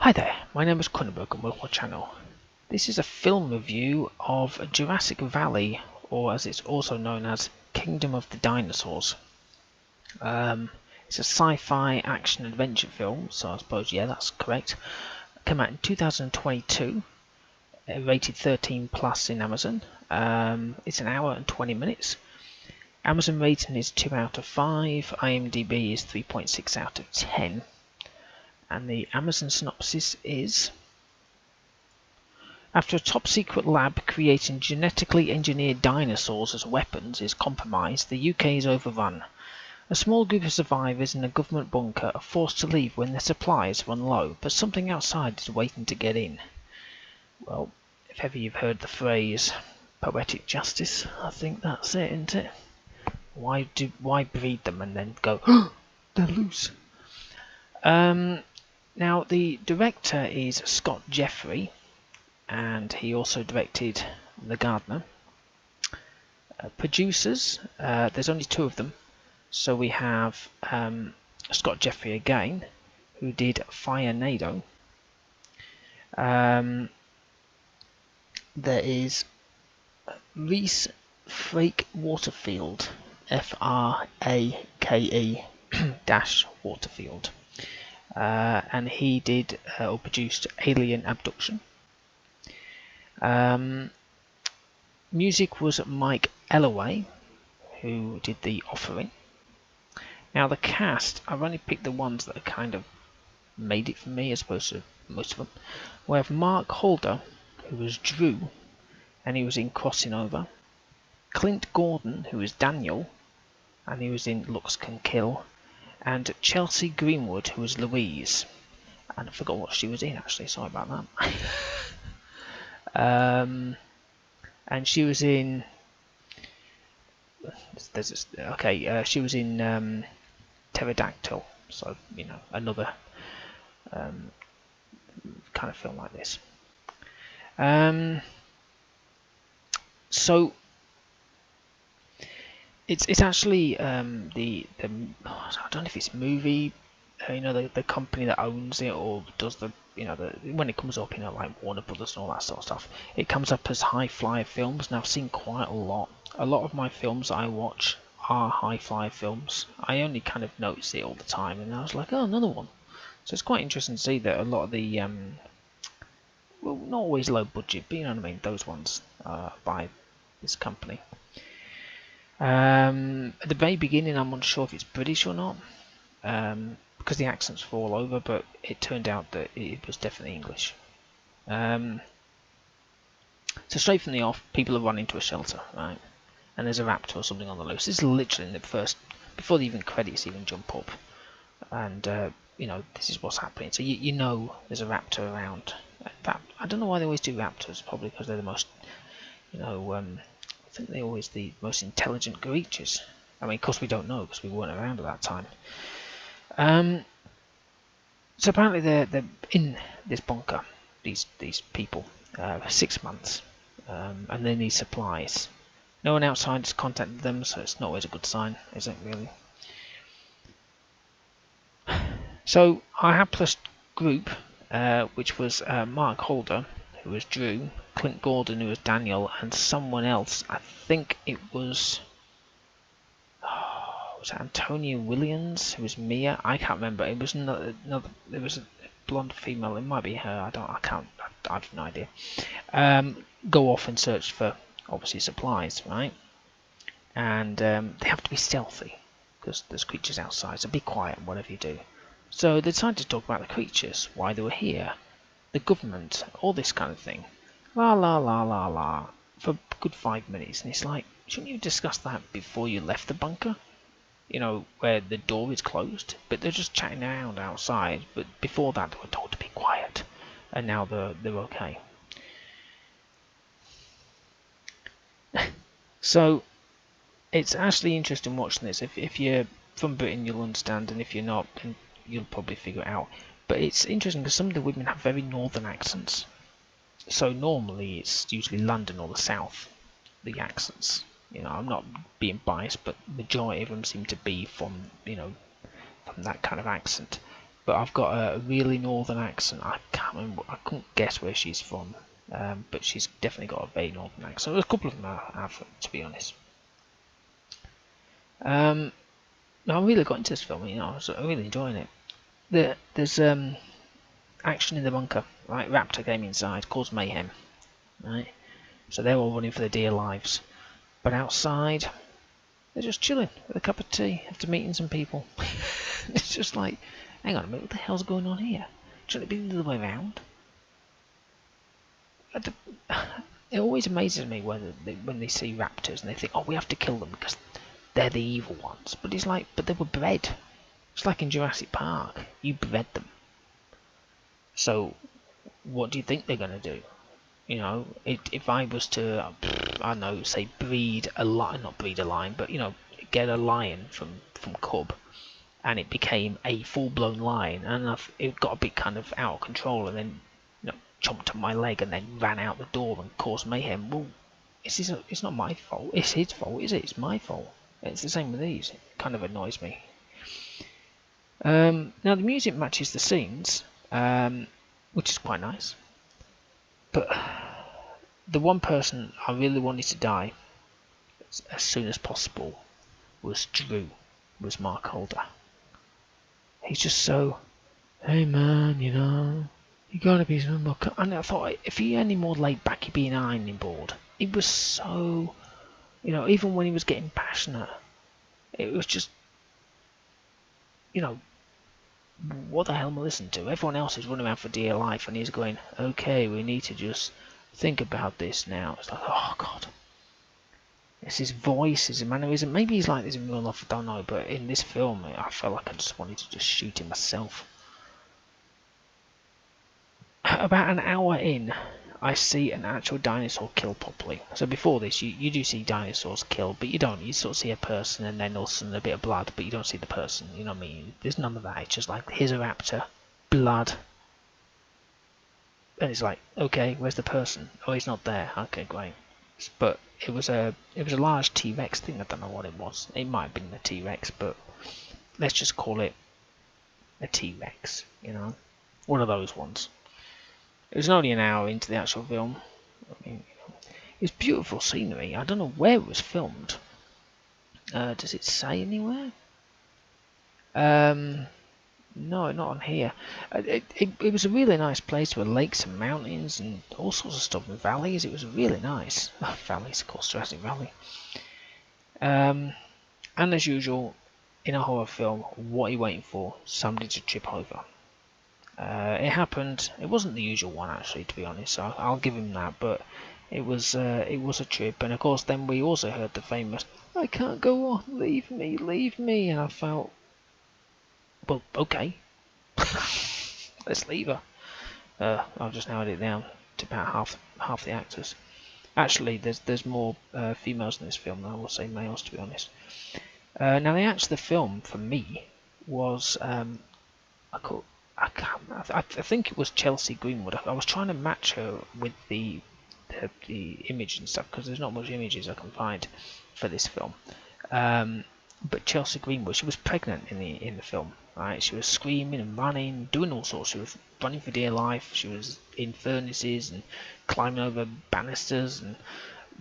Hi there, my name is Kronenberg and welcome to my channel. This is a film review of Jurassic Valley, or as it's also known as Kingdom of the Dinosaurs. It's a sci-fi action adventure film, so I suppose, yeah, that's correct. It came out in 2022, rated 13 plus in Amazon. It's an hour and 20 minutes. Amazon rating is 2 out of 5, IMDb is 3.6 out of 10. And the Amazon synopsis is: after a top-secret lab creating genetically engineered dinosaurs as weapons is compromised, the UK is overrun. A small group of survivors in a government bunker are forced to leave when their supplies run low, but something outside is waiting to get in. Well, if ever you've heard the phrase poetic justice, I think that's it, isn't it? Why breed them and then go, oh, they're loose? Now, the director is Scott Jeffrey, and he also directed The Gardener. Producers, there's only two of them. So we have Scott Jeffrey again, who did Firenado. There is Reese Frake Waterfield, Frake dash Waterfield. And he did or produced Alien Abduction. Music was Mike Ellaway, who did The Offering. Now the cast, I've only picked the ones that kind of made it for me as opposed to most of them. We have Mark Holder, who was Drew, and he was in Crossing Over. Clint Gordon, who was Daniel, and he was in Looks Can Kill. And Chelsea Greenwood, who was Louise, and I forgot what she was in actually. Sorry about that. And she was in. She was in Pterodactyl. So another kind of film like this. So it's actually I don't know if it's movie, the company that owns it or does the when it comes up, like Warner Brothers and all that sort of stuff, it comes up as High Flyer Films, and I've seen quite a lot. A lot of my films I watch are High Flyer Films. I only kind of notice it all the time, and I was like, oh, another one. So it's quite interesting to see that a lot of the well, not always low budget, but you know what I mean, those ones by this company. At the very beginning, I'm unsure if it's British or not, because the accents fall over, but it turned out that it was definitely English. So straight from the off, people are running to a shelter, right? And there's a raptor or something on the loose. This is literally in the first, before the credits even jump up, and this is what's happening. So you know there's a raptor around. In fact, I don't know why they always do raptors. Probably because they're the most, I think they're always the most intelligent creatures. I mean, of course we don't know because we weren't around at that time. So apparently they're in this bunker, these people, for 6 months, and they need supplies. No one outside has contacted them, so it's not always a good sign, is it really? So our hapless group, which was Mark Holder, who was Drew, Clint Gordon, who was Daniel, and someone else. I think it was Antonia Williams, who was Mia. I can't remember. It was another. There was a blonde female. It might be her. I have no idea. Go off and search for obviously supplies, right? And they have to be stealthy because there's creatures outside. So be quiet, whatever you do. So they decided to talk about the creatures, why they were here, the government, all this kind of thing. La la la la la, for a good 5 minutes, and it's like, shouldn't you discuss that before you left the bunker? Where the door is closed, but they're just chatting around outside. But before that, they were told to be quiet, and now they're okay. So it's actually interesting watching this. If you're from Britain, you'll understand, and if you're not, then you'll probably figure it out. But it's interesting because some of the women have very northern accents. So normally it's usually London or the South, the accents. I'm not being biased, but majority of them seem to be from, from that kind of accent. but I've got a really northern accent. I can't remember. I couldn't guess where she's from, but she's definitely got a very northern accent. There's a couple of them I have, to be honest. Now I really got into this film. You know, I was really enjoying it. There's action in the bunker. Right, Raptor came inside, caused mayhem. Right, so they're all running for their dear lives. But outside, they're just chilling with a cup of tea after meeting some people. It's just like, hang on a minute, what the hell's going on here? Shouldn't it be the other way around? It always amazes me when they see raptors and they think, oh, we have to kill them because they're the evil ones. But it's like, but they were bred. It's like in Jurassic Park. You bred them. So, what do you think they're going to do? You know, if I was to, I don't know, say breed a lion, not breed a lion, but, you know, get a lion from cub, and it became a full-blown lion, and it got a bit kind of out of control, and then, you know, chomped on my leg, and then ran out the door and caused mayhem. Well, it's not my fault. It's his fault, is it? It's my fault. It's the same with these. It kind of annoys me. Now the music matches the scenes, which is quite nice. But the one person I really wanted to die as soon as possible was Drew, was Mark Holder. He's just so, hey man, you know, you gotta be some more. And I thought if he any more laid back, he'd be an ironing board. He was so, you know, even when he was getting passionate, it was just, you know, what the hell am I listening to? Everyone else is running around for dear life, and he's going, okay, we need to just think about this now. It's like, oh god. It's his voice, his mannerism. Maybe he's like this in real life, I don't know, but in this film, I felt like I just wanted to just shoot him myself. About an hour in, I see an actual dinosaur kill properly. So before this, you do see dinosaurs kill, but you don't. You sort of see a person and then all of a sudden a bit of blood, but you don't see the person. You know what I mean? There's none of that. It's just like, here's a raptor, blood. And it's like, okay, where's the person? Oh, he's not there. Okay, great. But it was a large T-Rex thing. I don't know what it was. It might have been a T-Rex, but let's just call it a T-Rex, you know? One of those ones. It was only an hour into the actual film. I mean, it's beautiful scenery. I don't know where it was filmed. Does it say anywhere? No, not on here. It was a really nice place with lakes and mountains and all sorts of stuff and valleys. It was really nice. Valleys, of course, Jurassic Valley. And as usual, in a horror film, what are you waiting for? Somebody to trip over. It happened. It wasn't the usual one, actually, to be honest. So I'll give him that. But it was a trip, and of course, then we also heard the famous "I can't go on, leave me, leave me," and I felt, well, okay, let's leave her. I've just narrowed it down to about half the actors. Actually, there's more females in this film than I will say males, to be honest. Now the actor of the film for me was I think it was Chelsea Greenwood. I was trying to match her with the image and stuff because there's not much images I can find for this film. But Chelsea Greenwood, she was pregnant in the film. Right, she was screaming and running, doing all sorts. She was running for dear life. She was in furnaces and climbing over banisters and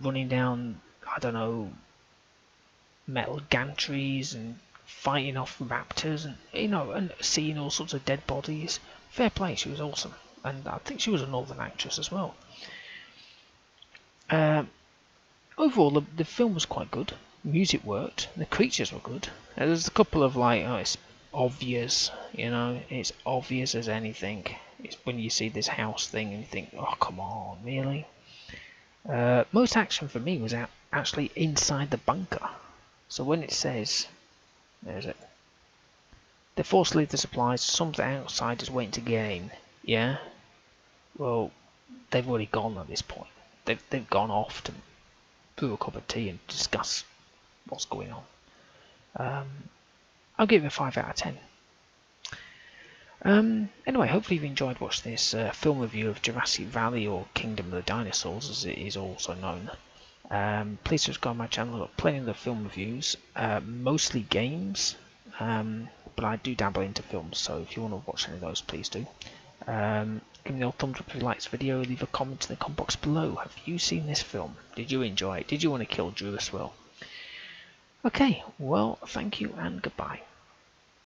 running down, I don't know, metal gantries and fighting off raptors and, you know, and seeing all sorts of dead bodies. Fair play, she was awesome, and I think she was a northern actress as well. Overall, the film was quite good. Music worked. The creatures were good. There's a couple of like, oh, it's obvious, you know, it's obvious as anything. It's when you see this house thing and you think, oh, come on, really? Most action for me was actually inside the bunker. So when it says, there's it. They're forced to leave the supplies. Something outside is waiting to get in. Yeah. Well, they've already gone at this point. They've gone off to brew a cup of tea and discuss what's going on. I'll give it a 5 out of 10. Anyway, hopefully you've enjoyed watching this film review of Jurassic Valley, or Kingdom of the Dinosaurs as it is also known. Please subscribe to my channel. I've got plenty of the film reviews, mostly games. but I do dabble into films, so if you want to watch any of those, please do. Give me a thumbs up if you liked this video, leave a comment in the comment box below. Have you seen this film? Did you enjoy it? Did you want to kill Jurassic Valley? Okay, well, thank you and goodbye.